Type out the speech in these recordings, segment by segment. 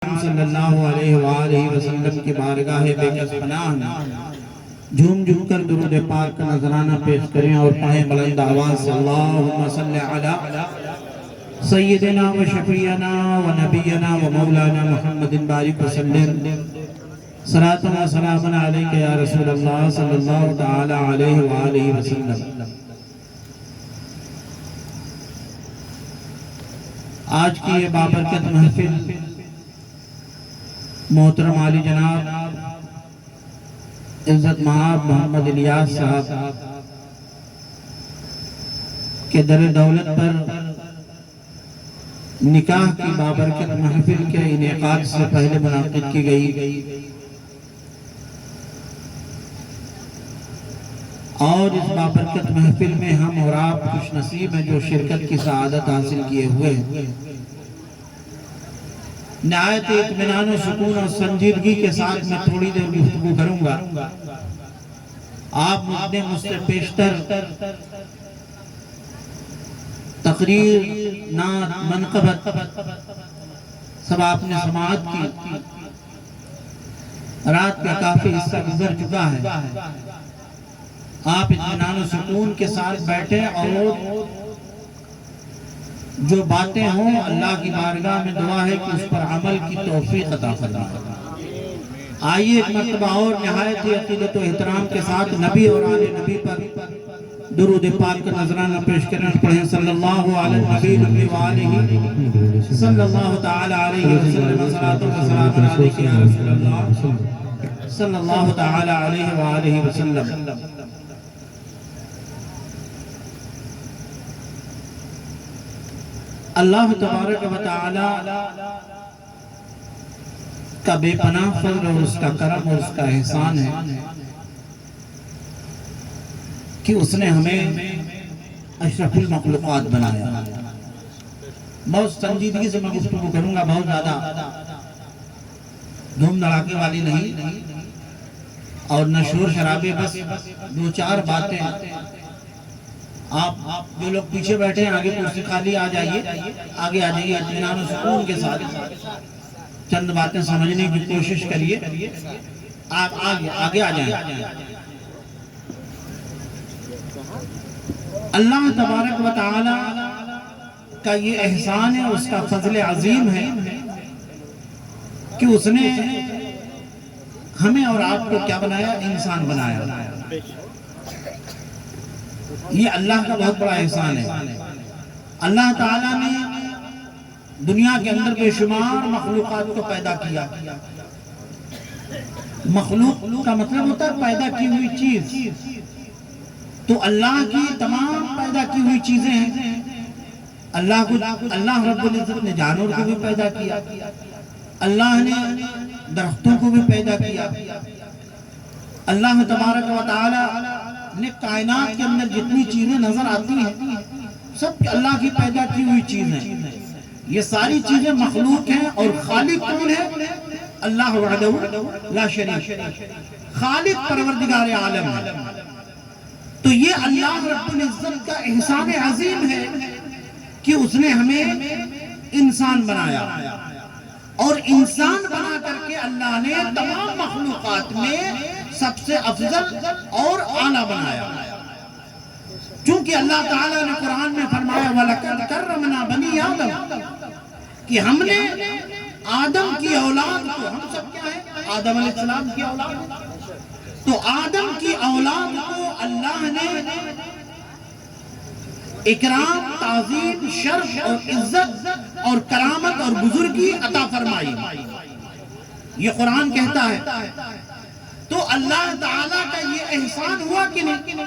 صلی اللہ علیہ وآلہ وسلم کی بارگاہ بے کس پناہ میں جھوم جھوم کر درود پاک کا نذرانہ پیش کریں اور پڑھیں بلند آواز سے اللہم صلی علی سیدنا و شفیعنا و نبینا و مولانا محمد بارک وسلم صلاۃ و سلام علیک یا رسول اللہ صلی اللہ تعالی علیہ وآلہ وسلم۔ آج کی یہ بابرکت محفل محترم علی جناب عزت مآب محمد الیاس صاحب کے در دولت پر نکاح کی بابرکت محفل کے انعقاد سے پہلے منعقد کی گئی اور اس بابرکت محفل میں ہم اور آپ خوش نصیب ہیں جو شرکت کی سعادت حاصل کیے ہوئے ہیں۔ نہایت اطمینان و سکون اور سنجیدگی کے ساتھ میں تھوڑی دیر گفتگو کروں گا۔ آپ اپنے مجھ سے پیشتر تقریر، نعت، منقبت سب آپ نے سماعت کی۔ رات کا کافی حصہ گزر چکا ہے۔ آپ اطمینان و سکون کے ساتھ بیٹھیں اور جو باتیں ہوں اللہ کی بارگاہ میں دعا ہے کہ اس پر عمل کی توفیق عطا فرمائے۔ آئیے ایک مرتبہ اور نہایت عقیدت و احترام کے ساتھ نبی اور آل نبی پر درود پاک کا نذرانہ پیش کریں، پڑھیں صلی اللہ علیہ نبی وآلہ صلی اللہ تعالی علیہ وسلم صلاۃ و سلام علیک یا رسول اللہ صلی اللہ تعالی علیہ وآلہ وسلم۔ اللہ تبارک و تعالی کا بے پناہ فضل اور اس کا کرم اور اس کا احسان ہے کہ اس نے ہمیں اشرف المخلوقات بنایا۔ بہت سنجیدگی سے میں گفتگو کروں گا، بہت زیادہ دھوم دھڑاکے والی نہیں اور نہ شور شرابے، بس دو چار باتیں۔ آپ جو لوگ پیچھے بیٹھے ہیں آگے کرسی خالی آ جائیے، آگے آ جائیے، اطمینان و سکون کے ساتھ چند باتیں سمجھنے کی کوشش کریے۔ آپ آگے آ جائیں۔ اللہ تبارک و تعالی کا یہ احسان ہے، اس کا فضل عظیم ہے کہ اس نے ہمیں اور آپ کو کیا بنایا؟ انسان بنایا۔ یہ اللہ کا بہت بڑا احسان ہے۔ اللہ تعالیٰ نے دنیا کے اندر بے شمار مخلوقات کو پیدا کیا۔ مخلوق کا مطلب ہوتا ہے پیدا کی ہوئی چیز۔ تو اللہ کی تمام پیدا کی ہوئی چیزیں ہیں۔ اللہ رب العزت نے جانور کو بھی پیدا کیا، اللہ نے درختوں کو بھی پیدا کیا، اللہ تبارک و تعالی نے کائنات کے اندر جتنی چیزیں نظر آتی ہیں سب اللہ کی پیدا کی ہوئی چیزیں۔ یہ ساری چیزیں مخلوق ہیں اور خالق کون ہے؟ اللہ وحدہ لا شریک، خالق پروردگار عالم ہے۔ تو یہ اللہ رب العزت کا احسان عظیم ہے کہ اس نے ہمیں انسان بنایا، اور انسان بنا کر کے اللہ نے تمام مخلوقات میں سب سے افضل اور اعلیٰ بنایا۔ چونکہ اللہ تعالیٰ نے قرآن میں فرمایا وَلَقَدْ كَرَّمْنَا بَنِي آدم، کہ ہم نے آدم کی اولاد کو، ہم سب کیا ہیں؟ آدم علیہ السلام کی اولاد۔ تو آدم کی اولاد کو اللہ نے اکرام، تعظیم، شرف اور عزت اور کرامت اور بزرگی عطا فرمائی۔ یہ قرآن کہتا ہے۔ تو اللہ تعالیٰ کا یہ احسان ہوا کہ نہیں؟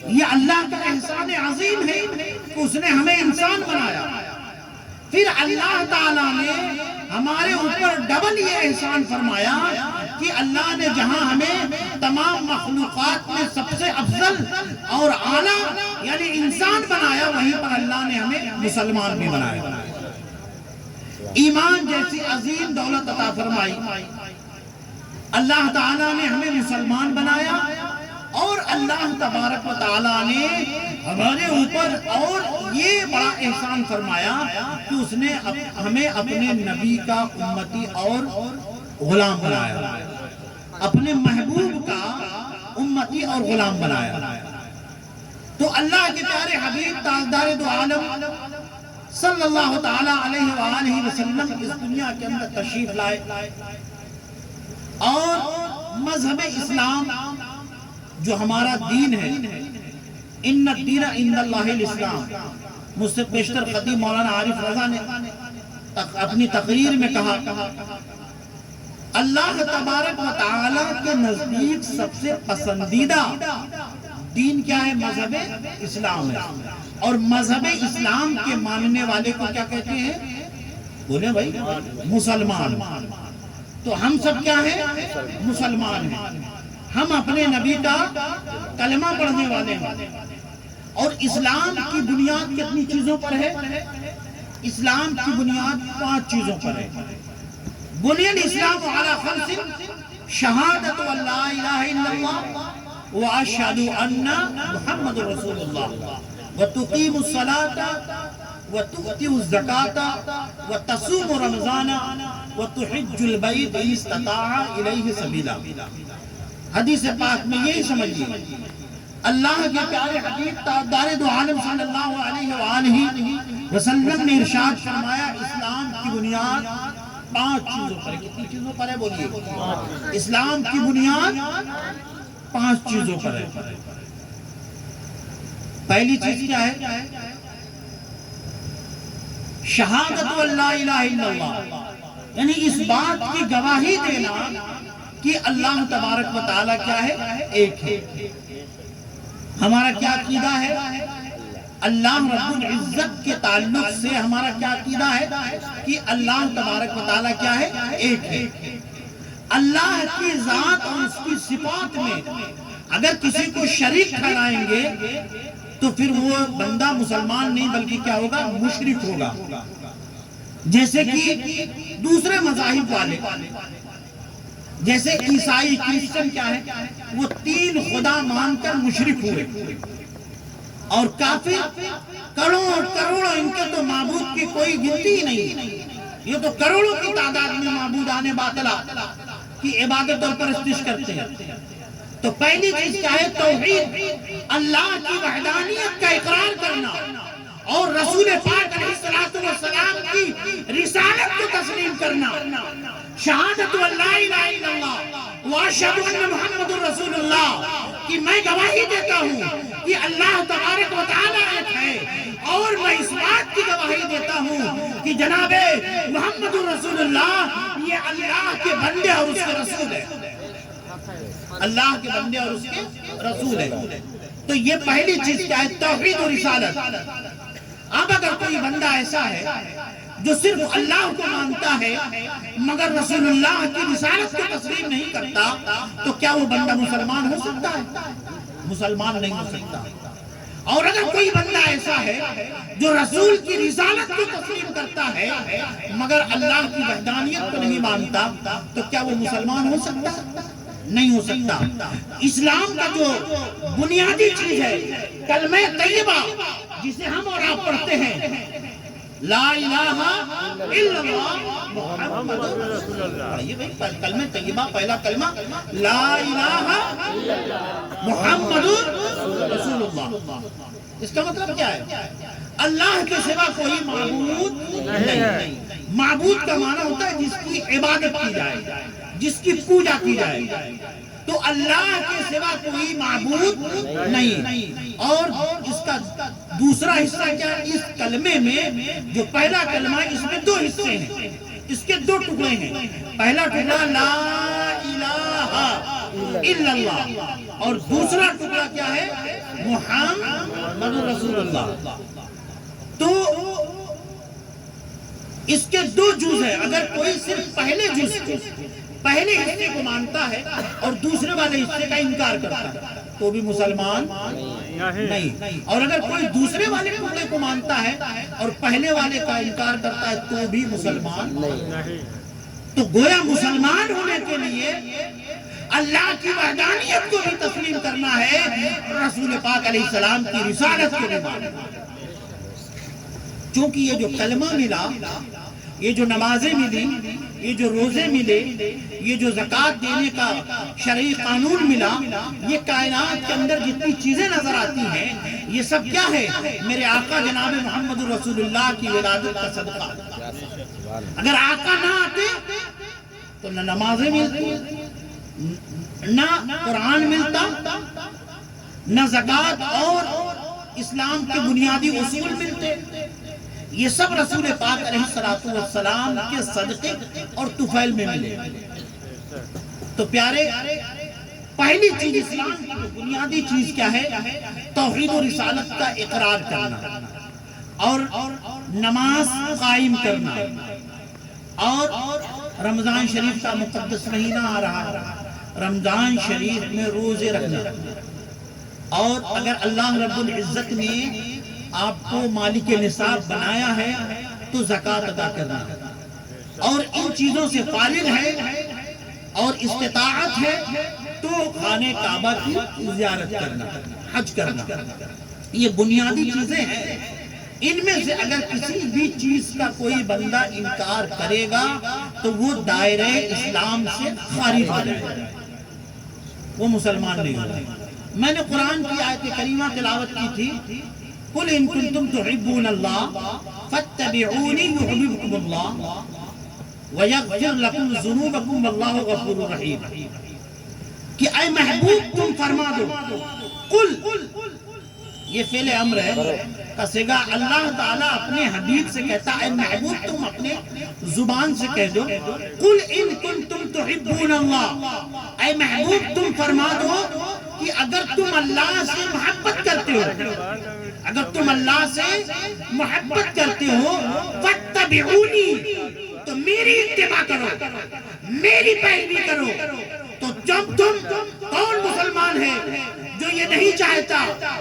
یہ اللہ کا احسان عظیم ہے کہ اس نے ہمیں انسان بنایا۔ پھر اللہ تعالیٰ نے ہمارے اوپر ڈبل یہ احسان فرمایا کہ اللہ نے جہاں ہمیں تمام مخلوقات میں سب سے افضل اور اعلیٰ یعنی انسان بنایا، وہیں پر اللہ نے ہمیں مسلمان بھی بنایا، ایمان جیسی عظیم دولت عطا فرمائی۔ اللہ تعالیٰ نے ہمیں مسلمان بنایا اور اللہ تبارک و تعالیٰ نے ہمارے اوپر اور یہ بڑا احسان فرمایا کہ اس نے ہمیں اپنے نبی کا امتی اور غلام بنایا، اپنے محبوب کا امتی اور غلام بنایا۔ تو اللہ کے پیارے حبیب تاجدار دو عالم صلی اللہ تعالی علیہ وآلہ وسلم اس دنیا کے اندر تشریف لائے، اور مذہب اسلام جو ہمارا دین ہے، ان الدین عند اللہ الاسلام، مجھ سے پیشتر خطیب مولانا عارف رضا نے اپنی تقریر میں کہا، اللہ تبارک و تعالی کے نزدیک سب سے پسندیدہ دین کیا ہے؟ مذہب اسلام ہے۔ اور مذہب اسلام کے ماننے والے کو کیا کہتے ہیں؟ بولے بھائی، مسلمان۔ تو ہم سب کیا ہیں؟ مسلمان ہیں۔ ہم اپنے نبی کا کلمہ پڑھنے والے ہیں۔ اور اسلام کی بنیاد کتنی چیزوں پر ہے؟ اسلام کی بنیاد 5 چیزوں پر ہے۔ بنی الاسلام علی خمس، شہادت ان لا الہ الا اللہ واشہد ان محمد رسول اللہ وتقیم الصلاۃ وتؤتی الزکاۃ وتصوم رمضان وتحج البیت ان استطاع الیہ سبیلا۔ حدیث پاک میں یہی سمجھیے، اللہ کے پیارے حبیب تاجدار دو عالم صلی اللہ علیہ وآلہ وسلم نے ارشاد فرمایا، اسلام کی بنیاد 5 چیزوں پر ہے۔ کتنی چیزوں پر ہے بولیے؟ اسلام کی بنیاد 5 چیزوں پر ہے۔ پہلی چیز کیا ہے؟ شہادت ان لا الہ الا اللہ، یعنی اس بات کی گواہی دینا کہ اللہ تبارک و تعالیٰ کیا ہے؟ ایک ہے۔ ہمارا کیا عقیدہ ہے؟ اللہ رب العزت کے تعلق سے ہمارا کیا عقیدہ ہے؟ کہ اللہ تبارک و تعالیٰ کیا ہے؟ ایک ہے۔ اللہ کی ذات اور اس کی صفات میں اگر کسی کو شریک ٹھہرائیں گے تو پھر وہ بندہ مسلمان نہیں بلکہ کیا ہوگا؟ مشرک ہوگا۔ جیسے کہ دوسرے مذاہب والے، جیسے عیسائی کرسچن کیا ہے؟ وہ 3 خدا مان کر مشرک ہوئے، اور کافر کروڑوں ان کے تو معبود کی کوئی گنتی ہی نہیں، یہ تو کروڑوں کی تعداد میں معبودان باطلہ کی عبادت اور پرستش کرتے ہیں۔ تو پہلی چیز کیا ہے؟ توحید، اللہ کی وحدانیت کا اقرار کرنا، اور رسول پاک علیہ السلام کی رسالت کو تسلیم کرنا۔ شہادت ان لا الہ الا اللہ واشہد ان محمد رسول اللہ، کہ میں گواہی دیتا ہوں کہ اللہ تبارک و تعالیٰ ایک ہے، اور میں اس بات کی گواہی دیتا ہوں کہ جناب محمد رسول اللہ یہ اللہ کے بندے اور اس کے رسول ہے۔ اللہ کے بندے اور اس کے رسول ہے۔ تو یہ پہلی چیز کیا ہے؟ توحید و رسالت۔ اب اگر کوئی بندہ ایسا ہے جو صرف اللہ کو مانتا ہے مگر رسول اللہ کی رسالت کو تسلیم نہیں کرتا، تو کیا وہ بندہ مسلمان ہو سکتا ہے؟ مسلمان نہیں ہو سکتا۔ اور اگر کوئی بندہ ایسا ہے جو رسول کی رسالت کو تسلیم کرتا ہے مگر اللہ کی وحدانیت کو نہیں مانتا، تو کیا وہ مسلمان ہو سکتا؟ نہیں ہو سکتا۔ اسلام کا جو بنیادی چیز ہے کلمہ طیبہ، جسے ہم اور آپ پڑھتے ہیں، لا الہ الا اللہ محمد رسول اللہ۔ یہ بھائی کلمہ طیبہ، پہلا کلمہ لا الہ محمد رسول اللہ۔ اس کا مطلب کیا ہے؟ اللہ کے سوا کوئی معبود نہیں۔ معبود کا معنی ہوتا ہے جس کی عبادت کی جائے، جس کی پوجا کی جائے۔ تو اللہ کے سوا کوئی معبود نہیں۔ اور اس کا دوسرا حصہ کیا ہے؟ اس کلمے میں جو پہلا کلمہ ہے اس میں 2 حصے ہیں، اس کے 2 ٹکڑے ہیں۔ پہلا ٹکڑا لا الہ الا اللہ، اور دوسرا ٹکڑا کیا ہے؟ محمد رسول اللہ۔ تو اس کے 2 جز ہیں۔ اگر کوئی صرف پہلے جز کو، پہلے حصے کو مانتا ہے اور دوسرے والے حصے کا انکار کرتا ہے تو بھی مسلمان نہیں۔ اور اگر کوئی دوسرے والے ٹکڑے کو مانتا ہے اور پہلے والے کا انکار کرتا ہے تو بھی مسلمان نہیں۔ تو گویا مسلمان ہونے کے لیے اللہ کی وحدانیت کو بھی تسلیم کرنا ہے، رسول پاک علیہ السلام کی رسالت کو بھی ماننا۔ چونکہ یہ جو کلمہ ملا، یہ جو نمازیں ملی، یہ جو روزے ملے، یہ جو زکوٰۃ دینے کا شرعی قانون ملا، یہ کائنات کے اندر جتنی چیزیں نظر آتی ہیں، یہ سب کیا ہے؟ میرے آقا جناب محمد رسول اللہ کی ولادت کا صدقہ۔ اگر آقا نہ آتے تو نہ نمازیں ملتی، نہ قرآن ملتا، نہ زکوٰۃ اور اسلام کے بنیادی اصول ملتے۔ یہ سب رسول پاک علیہ السلام کے صدقے اور طفیل میں ملے۔ تو پیارے، پہلی چیز اسلام کی بنیادی چیز کیا ہے؟ توحید و رسالت کا اقرار کرنا اور نماز قائم کرنا، اور رمضان شریف کا مقدس مہینہ آ رہا، رمضان شریف میں روزے رکھنا، اور اگر اللہ رب العزت نے آپ کو مالک نصاب بنایا ہے تو زکوٰۃ ادا کرنا، اور ان چیزوں سے فارغ ہے اور استطاعت ہے تو خانہ کعبہ کی زیارت کرنا، حج کرنا۔ یہ بنیادی چیزیں ہیں، ان میں سے اگر کسی بھی چیز کا کوئی بندہ انکار کرے گا تو وہ دائرہ اسلام سے خارج ہو جائے گا، وہ مسلمان نہیں ہوگا۔ میں نے قرآن کی آیت کریمہ تلاوت کی تھی، قُلْ إِن كُنتُمْ تُحِبُّونَ اللَّهَ فَاتَّبِعُونِي يُحْبِبْكُمُ اللَّهُ وَيَغْفِرْ لَكُمْ ذُنُوبَكُمْ وَاللَّهُ غَفُورٌ رَحِيمٌ، کہ اے محبوب تم فرما دو، قل، یہ فعل امر ہے کا صیغہ اللہ تعالیٰ اپنے حبیب سے کہتا ہے، اے محبوب تم اپنے زبان سے کہہ دو، قل ان کنتم تحبون اللہ، اے محبوب تم فرما دو کہ اگر تم اللہ سے محبت کرتے ہو، اگر تم اللہ سے محبت کرتے ہو، فاتبعونی، تو میری اتباع کرو، میری پیروی کرو۔ تو جب تم، کون مسلمان ہے جو یہ نہیں چاہتا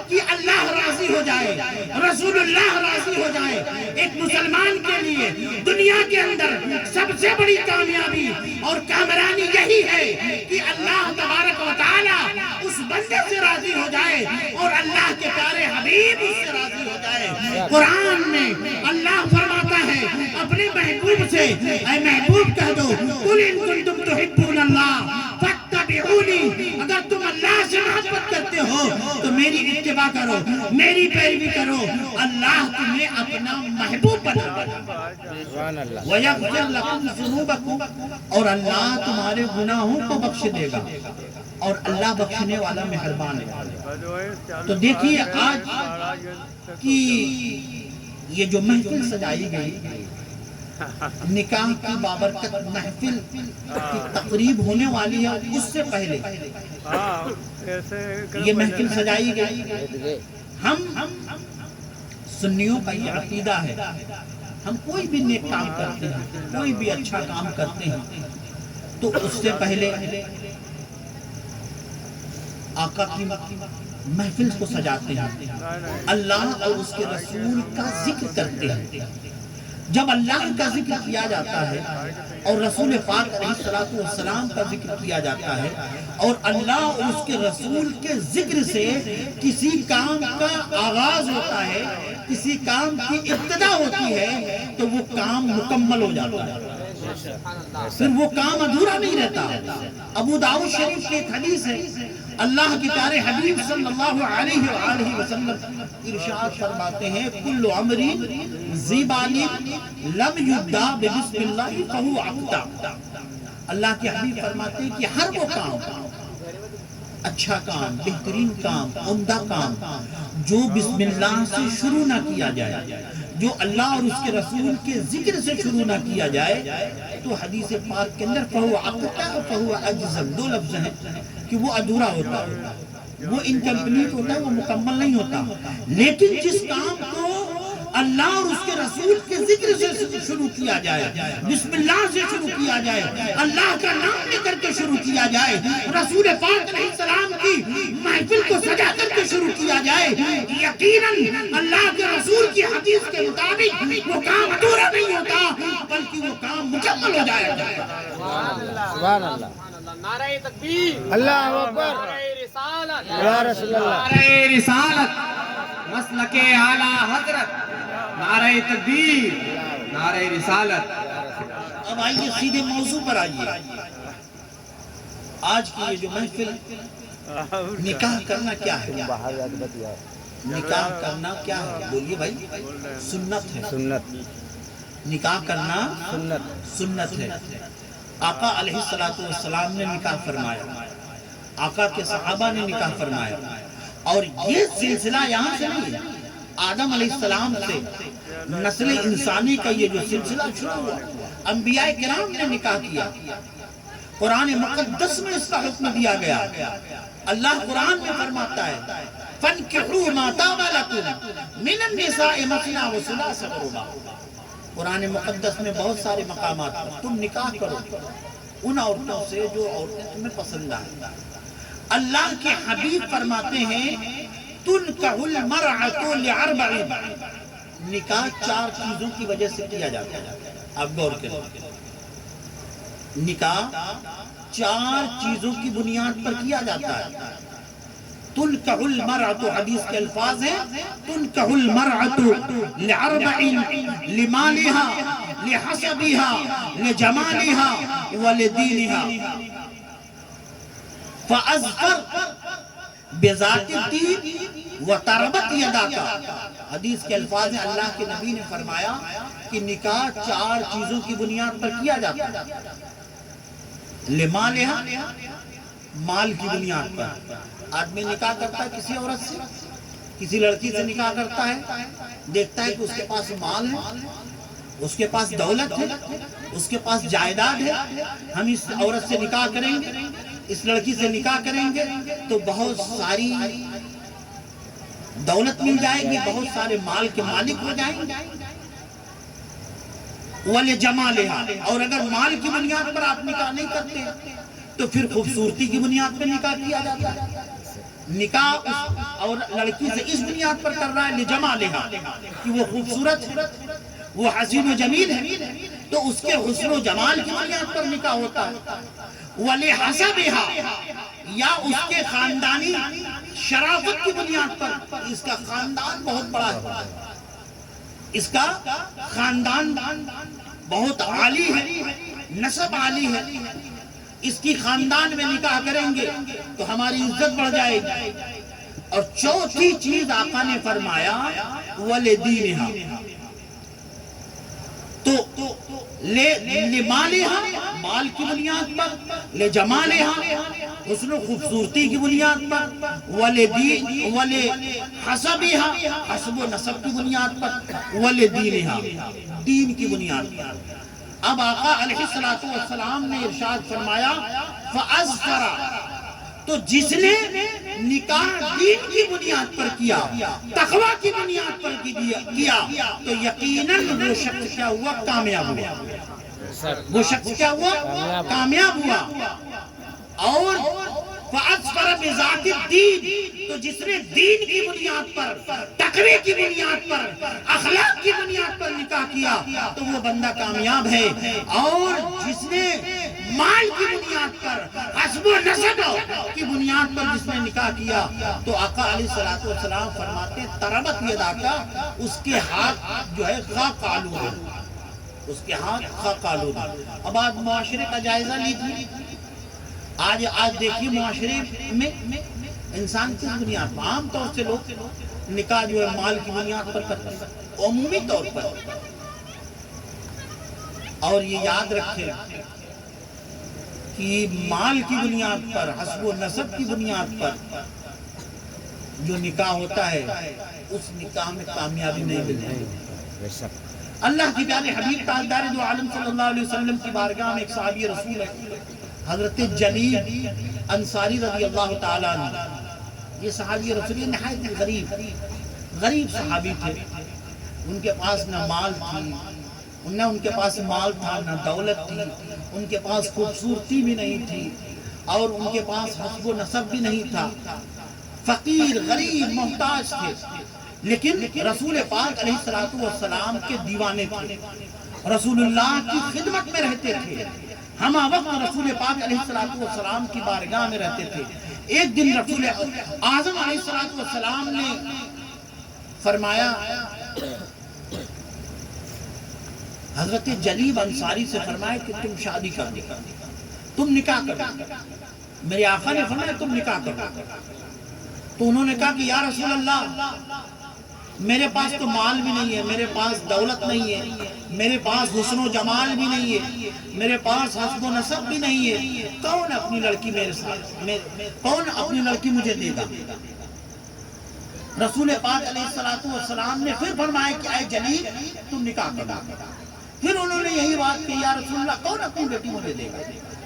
کہ اللہ راضی ہو جائے، رسول اللہ راضی ہو جائے؟ ایک مسلمان کے لیے دنیا کے اندر سب سے بڑی کامیابی اور کامرانی یہی ہے کہ اللہ تبارک و تعالی اس بندے سے راضی ہو جائے اور اللہ کے پیارے حبیب اس سے راضی ہو جائے۔ قرآن میں اللہ فرماتا ہے اپنے محبوب سے، اے محبوب کہہ دو، قل ان کنتم تحبون اللہ فاتبعونی، اگر تم اللہ سے محبت کرتے ہو تو میری اتباع کرو، میری پیروی کرو، اللہ تمہیں اپنا محبوب بنا دے، وَيَغْفِرْ لَكُمْ ذُنُوبَكُمْ، اور اللہ تمہارے گناہوں کو بخش دے گا، اور اللہ بخشنے والا مہربان ہے۔ تو دیکھیے آج کی یہ جو محفل سجائی گئی، نکاح کی بابرکت محفل کی تقریب ہونے والی ہے، اس سے پہلے یہ محفل سجائی گئی۔ ہم سنیوں کا یہ عقیدہ ہے، ہم کوئی بھی نیک کام کرتے ہیں، کوئی بھی اچھا کام کرتے ہیں تو اس سے پہلے آقا کی محفل کو سجاتے ہیں، اللہ اور اس کے رسول کا ذکر کرتے ہیں۔ جب اللہ کا ذکر کیا جاتا ہے اور رسول پاک علیہ السلام کا ذکر کیا جاتا ہے، اور اللہ اور اس کے رسول کے ذکر سے کسی کام کا آغاز ہوتا ہے، کسی کام کی ابتدا ہوتی ہے، تو وہ کام مکمل ہو جاتا ہے، پھر وہ کام ادھورا نہیں رہتا۔ ابو داؤد شریف کی ایک حدیث ہے، اللہ کے پیارے حبیب صلی اللہ علیہ وآلہ وسلم ارشاد فرماتے ہیں، کل عمر ذی بال لم یبدا بسم اللہ فہو عقدہ۔ اللہ کے حبیب فرماتے ہیں کہ ہر وہ کام، اچھا کام، بہترین کام، عمدہ کام جو بسم اللہ سے شروع نہ کیا جائے، جو اللہ اور اس کے رسول کے ذکر سے شروع نہ کیا جائے، تو حدیث پاک کے اندر فہو عقدہ اور فہو اجزم، دو لفظ ہیں کہ وہ ادھورا ہوتا ہے، وہ انکمپلیٹ ہوتا ہے، وہ مکمل نہیں ہوتا۔ لیکن جس کام کو اللہ اور اس کے رسول کے ذکر سے شروع کیا جائے، بسم اللہ سے شروع کیا جائے، اللہ کا نام لے کر کے شروع کیا جائے، رسول پاک علیہ السلام کی محفل کو سجا کر کے شروع کیا جائے، یقیناً اللہ کے رسول کی حدیث کے مطابق وہ کام ادھورا نہیں ہوتا، بلکہ وہ کام مکمل ہو جائے گا۔ سبحان اللہ، نعرہ تکبیر، اللہ اکبر، نعرہ رسالت، یا رسول اللہ، نعرہ رسالت، مسلک اعلی حضرت، نعرہ تکبیر، نعرہ رسالت۔ اب آئیے سیدھے موضوع پر آئیے۔ آج کی یہ جو محفل، نکاح کرنا کیا ہے؟ نکاح کرنا کیا ہے؟ بولیے بھائی۔ سنت ہے۔ سنت، نکاح کرنا سنت، سنت ہے۔ آقا علیہ السلام نے نکاح فرمایا، آقا کے صحابہ نے نکاح فرمایا، اور یہ سلسلہ یہاں سے نہیں ہے، آدم علیہ السلام سے نسل انسانی کا یہ جو سلسلہ شروع ہوا، انبیاء کرام نے نکاح کیا۔ قرآن مقدس میں اس کا حکم دیا گیا۔ اللہ قرآن میں فرماتا ہے فَانْكِحُوا مَا طَابَ لَكُم مِّنَ النِّسَاءِ مَثْنَىٰ وَثُلَاثَ وَرُبَاعَ۔ قرآن مقدس میں بہت سارے مقامات پر تم نکاح کرو ان عورتوں سے جو عورتیں تمہیں پسند آئیں۔ اللہ کے حبیب فرماتے ہیں تُنْكَحُ الْمَرْأَةُ لِأَرْبَعٍ، نکاح 4 چیزوں کی وجہ سے کیا جاتا ہے۔ آپ غور کریں، نکاح 4 چیزوں کی بنیاد پر کیا جاتا ہے۔ تُنْكَحُ الْمَرْأَةُ، حدیث کے الفاظ ہیں تُنْكَحُ الْمَرْأَةُ لِعَرْبَعٍ، لِمَالِهَا، لِحَسَبِهَا، لِجَمَالِهَا، وَلِدِينِهَا، فَأَظْفَرْ بِذَاتِ الدِّينِ وَتَرْبَتْ يَدَاكَ۔ حدیث کے الفاظ ہیں، اللہ کے نبی نے فرمایا کہ نکاح 4 چیزوں کی بنیاد پر کیا جاتا ہے۔ لِمَالِهَا، مال کی بنیاد پر۔ آدمی نکاح کرتا ہے کسی عورت سے، کسی لڑکی سے نکاح کرتا ہے، دیکھتا ہے کہ اس کے پاس مال ہے، اس کے پاس دولت ہے، اس کے پاس جائیداد ہے، ہم اس عورت سے نکاح کریں گے، اس لڑکی سے نکاح کریں گے تو بہت ساری دولت مل جائے گی، بہت سارے مال کے مالک ہو جائیں گے۔ وَلِجَمَالِهَا، اور اگر مال کی بنیاد پر آپ نکاح نہیں کرتے تو پھر خوبصورتی کی بنیاد پر نکاح کیا جاتا ہے۔ نکاح اور لڑکی سے اس بنیاد پر کر رہا ہے لِجَمَالِهَا، کہ وہ خوبصورت ہے، وہ حسین و جمیل ہے، تو اس کے حسن و جمال کی بنیاد پر نکاح ہوتا ہے۔ وَلِحَسَبِهَا، یا اس کے خاندانی شرافت کی بنیاد پر، اس کا خاندان بہت بڑا ہے، اس کا خاندان بہت عالی ہے، نسب عالی ہے، اس کی خاندان میں نکاح کریں گے تو ہماری عزت بڑھ جائے گی۔ اور چوتھی چیز آقا نے فرمایا وَلِدِينِهَا، تو لِمَالِهَا، مال کی بنیاد پر، لِجَمَالِهَا، حسن و خوبصورتی کی بنیاد پر، وَلِحَسَبِهَا، حسب و نسب کی بنیاد پر، وَلِدِينِهَا، دین کی بنیاد پر۔ اب آقا علیہ السلام نے ارشاد فرمایا فَأَظْفَرَ، تو جس نے نکاح دین کی بنیاد پر کیا، تقوی کی بنیاد پر کیا، تو یقیناً وہ شخص کیا ہوا؟ کامیاب ہوا۔ وہ شخص کیا ہوا؟ کامیاب ہوا۔ اور فَأَظْفَرَ بِذَاتِ الدِّينِ، تو جس نے دین کی بنیاد پر، تقوی کی بنیاد پر، اخلاق کی بنیاد پر نکاح کیا تو وہ بندہ کامیاب ہے۔ اور جس نے مال کی بنیاد پر، حسب و نسب کی بنیاد پر جس نے نکاح کیا تو آقا علیہ السلام فرماتے ہیں تربت یداکا، اس کے ہاتھ جو ہے خاک آلود ہے، اس کے ہاتھ خاک آلود ہے۔ اب آج معاشرے کا جائزہ لیجیے، آج دیکھیے معاشرے میں انسان کس بنیاد پر، عام طور سے لوگ نکاح جو ہے مال کی بنیاد پر کرتے ہیں، عمومی طور پر۔ اور یہ یاد رکھیں کہ مال کی بنیاد پر، حسب و نسب کی بنیاد پر جو نکاح ہوتا ہے اس نکاح میں کامیابی نہیں ملتی۔ اللہ کی پیارے حبیب تاجدار دو عالم صلی اللہ علیہ وسلم کی بارگاہ میں ایک صحابی رسول ہے حضرت جلیل انصاری رضی اللہ تعالیٰ عنہ۔ یہ صحابی رسول نہایت غریب صحابی تھے، ان کے پاس نہ مال تھی، نہ ان کے پاس مال تھا، نہ دولت تھی، ان کے پاس خوبصورتی بھی نہیں تھی، اور ان کے پاس حسب و نسب بھی نہیں تھا، فقیر غریب محتاج تھے، لیکن رسول پاک علیہ السلام کے دیوانے تھے، رسول اللہ کی خدمت میں رہتے تھے، ہمہ وقت رسول پاک علیہ السلام کی بارگاہ میں رہتے تھے۔ ایک دن رسول اعظم علیہ السلام نے فرمایا حضرت جلیب انصاری سے فرمایا کہ تم شادی کر دو، تم نکاح کر دو۔ میرے آقا نے فرمایا تم نکاح کر دو۔ تو انہوں نے کہا کہ یا رسول اللہ میرے پاس تو مال بھی نہیں ہے، میرے پاس دولت نہیں ہے، میرے پاس حسن و جمال بھی نہیں ہے، میرے پاس حسب و نسب بھی نہیں ہے، کون اپنی لڑکی میرے ساتھ، کون اپنی لڑکی مجھے دے گا؟ رسول پاک علیہ السلام نے پھر فرمایا کہ اے جلیل تم نکاح کر دو۔ پھر انہوں نے یہی بات کہ یا رسول اللہ کون اپنی بیٹی مجھے دے گا؟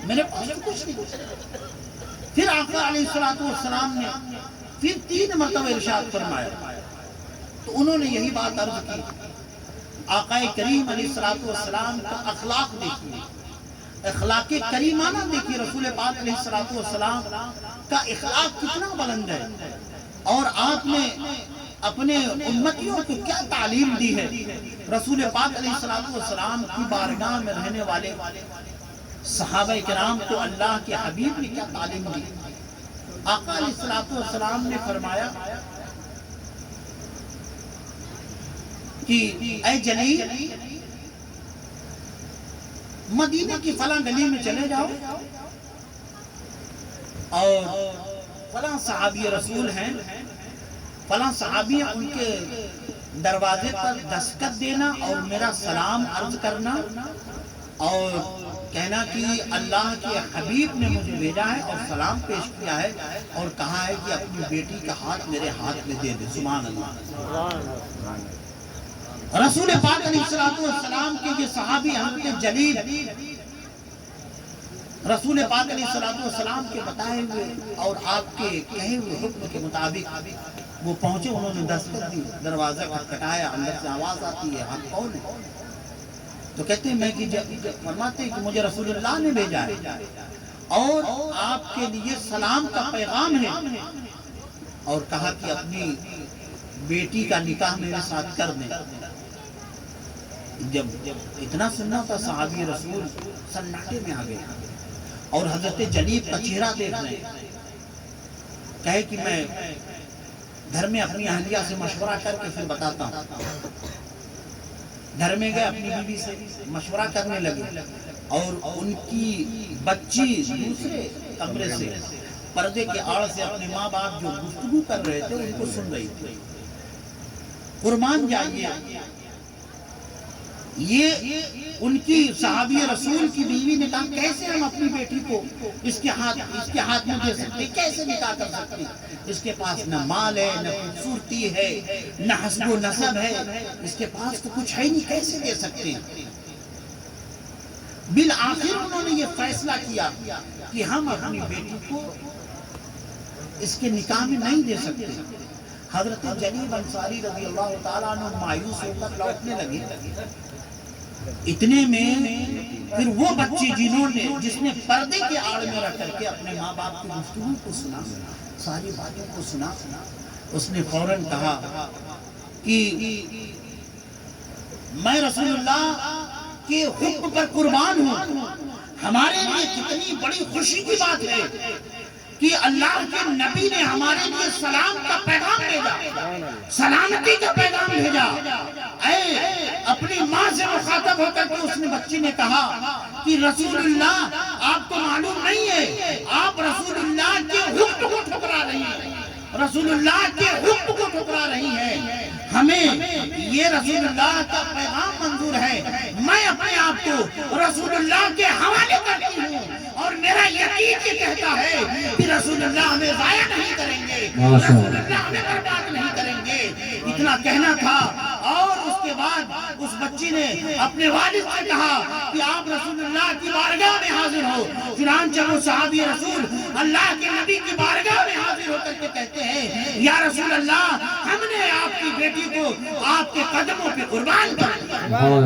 میرے پاس تو کچھ نہیں۔ پھر آقا علیہ السلام نے پھر 3 مرتبہ ارشاد فرمایا تو انہوں نے یہی بات عرض کی۔ آقا کریم علیہ السلام کا اخلاق دیکھیے، اخلاق کریمانہ دیکھیے، رسول پاک علیہ السلام کا اخلاق کتنا بلند ہے، اور آپ نے اپنے امتیوں کو کیا تعلیم دی ہے۔ رسول پاک علیہ السلام کی بارگاہ میں رہنے والے صحابہ کرام کو اللہ کے حبیب نے کیا تعلیم دی۔ آقا علیہ السلام نے فرمایا کہ اے جلیل مدینہ کی فلاں گلی میں چلے جاؤ اور فلاں صحابی رسول ہیں، فلاں صحابی ان کے دروازے پر دستخط دینا اور میرا سلام عرض کرنا اور کہنا کہ اللہ کے حبیب نے مجھے بھیجا ہے اور سلام پیش کیا ہے اور کہا ہے کہ اپنی بیٹی کا ہاتھ میرے ہاتھ میں دے دے۔ سبحان اللہ۔ رسول پاک علیہ السلام کے یہ صحابی حضرت جلیل رسول پاک علیہ السلام کے بتائے ہوئے اور آپ کے کہے ہوئے حکم کے مطابق وہ پہنچے، انہوں نے دستخط دی، دروازہ کھٹکھٹایا، اندر سے آواز آتی ہے ہم کون ہیں؟ تو کہتے ہیں میں کہ فرماتے ہیں کہ مجھے رسول اللہ نے بھیجا ہے اور آپ کے لیے سلام کا پیغام ہے اور کہا کہ اپنی بیٹی کا نکاح میرے ساتھ کر دیں۔ جب اتنا سننا تھا صحابی رسول سناٹے میں آ گئے اور حضرت جلیل کا چہرہ دیکھ رہے ہیں، کہے کہ میں گھر میں اپنی اہلیہ سے مشورہ کر کے پھر بتاتا ہوں۔ گھر میں گئے، اپنی بیوی سے مشورہ کرنے لگے اور ان کی بچی دوسرے کمرے سے پردے کے آڑ سے اپنے ماں باپ جو گفتگو کر رہے تھے ان کو سن رہی تھی۔ قربان جائیے، یہ ان کی صحابی رسول کی بیوی نے کہا کیسے ہم اپنی بیٹی کو اس کے ہاتھ میں دے سکتے، کیسے نکاح کر سکتے؟ اس کے پاس نہ مال ہے، نہ خوبصورتی ہے، نہ حسب و نسب ہے، اس کے پاس تو کچھ ہے نہیں، کیسے دے سکتے ہیں؟ بالآخر انہوں نے یہ فیصلہ کیا کہ ہم اپنی بیٹی کو اس کے نکاح میں نہیں دے سکتے۔ حضرت جلیل انصاری رضی اللہ تعالیٰ عنہ مایوس ہو کر لوٹنے لگے۔ اتنے میں پھر وہ بچی جس نے پردے کے آڑ میں رکھ کر کے اپنے ماں باپ کی گفتگو کو سنا، ساری باتوں کو سنا، اس نے فوراً کہا کہ میں رسول اللہ کے حکم پر قربان ہوں۔ ہمارے لیے کتنی بڑی خوشی کی بات ہے کہ اللہ کے نبی نے ہمارے لیے سلام کا پیغام بھیجا، سلامتی کا پیغام بھیجا۔ اپنی ماں سے مخاطب ہو کر کے اس نے بچی نے کہا کہ رسول اللہ آپ کو معلوم نہیں ہے، آپ رسول اللہ کے حکم کو ٹھکرا رہی ہیں، رسول اللہ کے حکم کو ٹھکرا رہی ہیں۔ ہمیں یہ رسول اللہ کا پیغام منظور ہے، میں اپنے آپ کو رسول اللہ کے حوالے کرتی ہوں اور میرا یقین یہ کہتا ہے کہ رسول اللہ ہمیں ضائع نہیں کریں گے، رسول اللہ ہمیں برباد نہیں کریں گے۔ اتنا کہنا تھا اور اس کے بعد اس بچی نے اپنے والد سے کہا کہ آپ رسول اللہ کی بارگاہ میں حاضر ہو۔ چنانچہ وہ صحابی رسول اللہ کے نبی کی بارگاہ میں حاضر ہو کر کے کہتے ہیں یا رسول اللہ ہم نے آپ کی بیٹی کو آپ کے قدموں پہ قربان کر دیا۔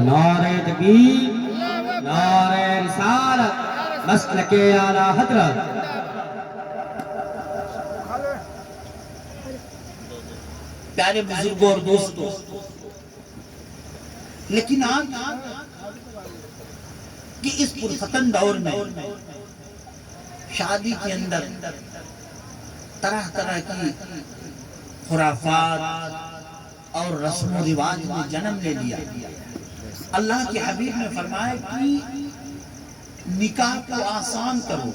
نعرہ تکبیر، نعرہ رسالت، مسلک اعلیٰ حضرت۔ پیارے بزرگوں اور دوستوں، لیکن آج کہ اس پرفتن دور میں شادی کے اندر طرح طرح کی خرافات اور رسم و رواج میں جنم لے لیا۔ اللہ کے حبیب نے فرمایا کہ نکاح کو آسان کرو،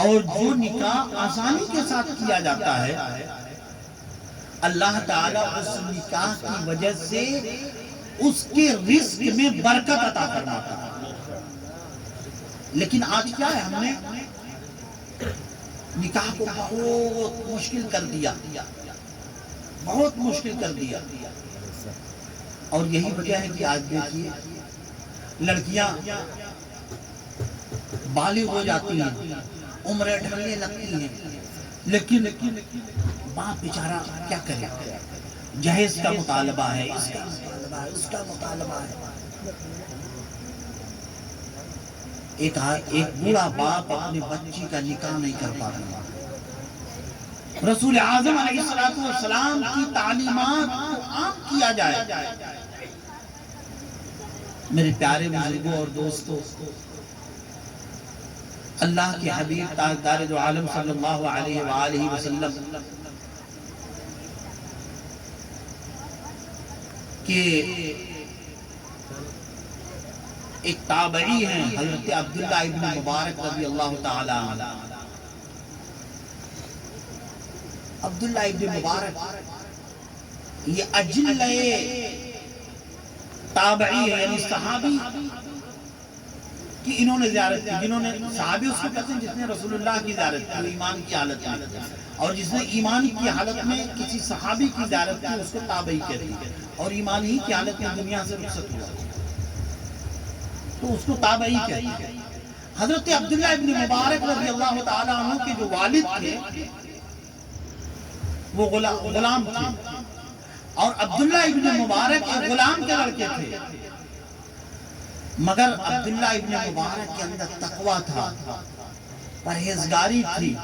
اور جو نکاح آسانی کے ساتھ کیا جاتا ہے اللہ تعالیٰ اس نکاح کی وجہ سے اس کے رزق میں برکت عطا فرماتا ہے۔ لیکن آج کیا ہے، ہم نے نکاح کو بہت مشکل کر دیا، بہت مشکل کر دیا، اور یہی وجہ ہے کہ آج دیکھیے لڑکیاں بالغ ہو جاتی ہیں، عمریں ڈھلنے لگتی ہیں، لیکن باپ بیچارہ کیا کرے، جہیز کا مطالبہ ہے، اس کا مطالبہ ہے، اس کا مطالبہ ہے۔ ایک بوڑھا باپ اپنے بچی کا نکاح نہیں کر پاتا۔ رسول اعظم علیہ السلام کی تعلیمات کو عام کیا جائے۔ میرے پیارے بزرگوں اور دوستوں، اللہ کے حبیب تاجدار دو عالم صلی اللہ علیہ وآلہ وسلم کہ ایک تابعی ہیں حضرت عبداللہ ابن مبارک رضی اللہ تعالی عنہ۔ عبداللہ ابن مبارک یہ اجلہ تابعی ہے، یعنی صحابی کہ انہوں نے زیارت کی، جنہوں نے صحابی اس کو کہتے ہیں جس نے رسول اللہ کی زیارت کی ایمان کی حالت میں، اور جس نے ایمان کی حالت میں کسی صحابی کی زیارت کی اس کو تابعی کہتے ہیں، اور ایمان ہی کی حالت میں دنیا سے رخصت ہوا تو اس کو تابعی کہتے ہیں۔ حضرت عبداللہ ابن مبارک رضی اللہ تعالیٰ عنہ کے جو والد تھے وہ غلام تھے، اور عبداللہ ابن مبارک ایک غلام کے لڑکے تھے، مگر عبداللہ ابن مبارک کے اندر تقوی تھا، پرہیزگاری تھی،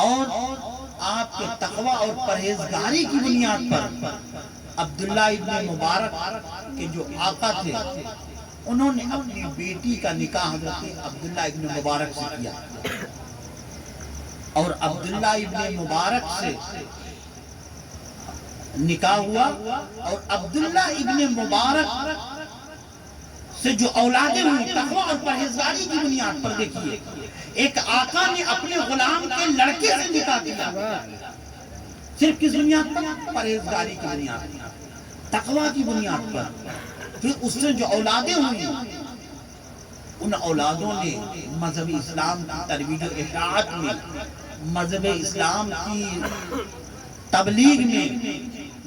اور آپ کے تقوی اور پرہیزگاری کی بنیاد پر عبداللہ ابن مبارک کے جو آقا تھے انہوں نے اپنی بیٹی کا نکاح حضرت عبداللہ ابن مبارک سے کیا، اور عبداللہ ابن مبارک سے نکاح ہوا، اور عبداللہ ابن مبارک سے جو اولادیں ہوئی تقوی اور پرہیزگاری کی بنیاد پر، دیکھیے ایک آقا نے اپنے غلام کے لڑکے سے نکاح کیا، صرف کس بنیاد پر؟ پرہیزگاری کی بنیاد پر، تقوی کی بنیاد پر۔ پھر اس سے جو اولادیں ہوئی ان اولادوں نے مذہب اسلام کی ترویج و اشاعت میں، مذہب اسلام کی تبلیغ میں،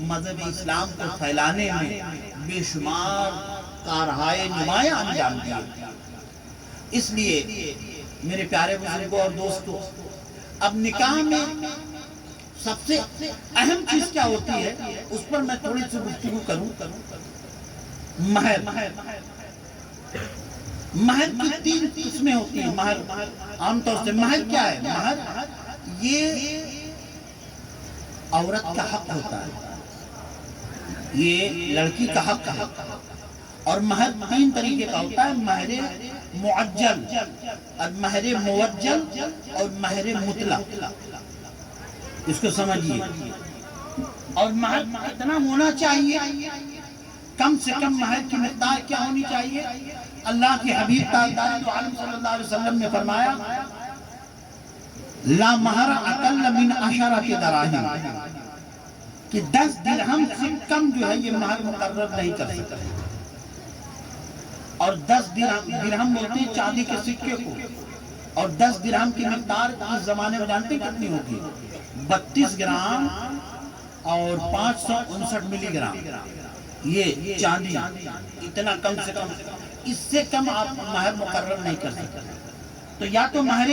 مذہب اسلام کو پھیلانے میں بے شمار کارہائے نمایاں انجام دیا۔ اس لیے میرے پیارے بزرگوں اور دوستوں، اب نکاح میں سب سے اہم چیز کیا ہوتی ہے اس پر میں تھوڑی سی گفتگو کروں۔ مہر، مہر کی تین قسمیں ہوتی ہیں۔ مہر عام طور سے مہر کیا ہے؟ مہر یہ عورت کا حق ہوتا ہے، یہ لڑکی کا حق ہے، اور مہر تین طریقے کا ہوتا ہے: مہر معجل، اور مہر موجل، اور مہر مطلق۔ اس کو سمجھیے۔ اور مہر کتنا ہونا چاہیے؟ کم سے کم مہر کی مقدار کیا ہونی چاہیے؟ اللہ کے حبیب تاجدار دو عالم صلی اللہ علیہ وسلم نے فرمایا لا مہر اقل من 10 دراہم، کہ 10 درہم سے کم جو ہے یہ مہر مقرر نہیں کر سکتے۔ اور 10 درہم بولتے ہیں چاندی کے سکے کو، اور 10 درہم کی مقدار اس زمانے میں جانتے کتنی ہوگی؟ 32 گرام اور 559 ملی گرام، یہ چاندی۔ اتنا کم سے کم، اس سے کم آپ مہر مقرر نہیں کر سکتے۔ تو یا تو مہر